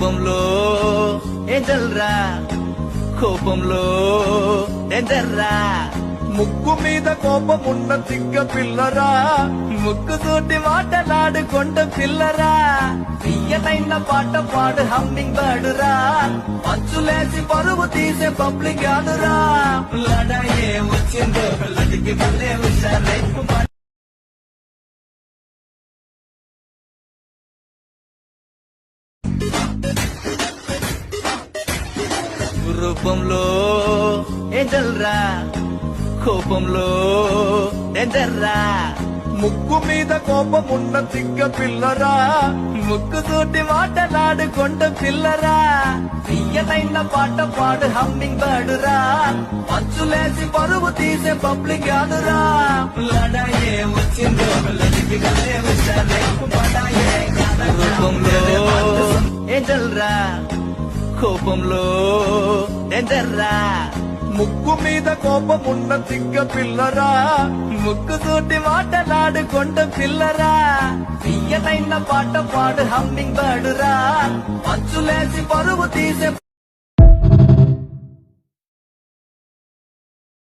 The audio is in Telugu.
రూపంలో ఏంజల్రా, కోపంలో డేంజర్రా. ముక్కు మీద కోపమున్న తిక్క పిల్లరా, ముక్కు తోటి మాటలాడుకొండ పిల్లరా. తీయనైన పాట పాడు హమ్మింగ్ బర్డురా, పంచులేసి పరువు తీసే పబ్లిక్ కాదురా. లడాయే వచ్చిందో లడికి మళ్ళీ వచ్చారే. రూపంలో ఏంజల్రా, కోపంలో డేంజర్రా. ముక్కు మీద కోపమున్న తిక్క పిల్లరా, ముక్కు తోటి మాటలాడుకొండ పిల్లరా. తీయనైన పాట పాడు హమ్మింగ్ బర్డురా, పంచులేసి పరువు తీసే పబ్లిక్ కాదురా. లడాయే వచ్చిందో లడికి మళ్ళీ వచ్చారే. రూపంలో ఏంజల్రా, కోపంలో డేంజర్రా. ముక్కు మీద కోపమున్న తిక్క పిల్లరా, ముక్కు తోటి మాటలాడుకొండ పిల్లరా. తీయనైన పాట పాడు హమ్మింగ్ బర్డురా, పంచులేసి పరువు తీసే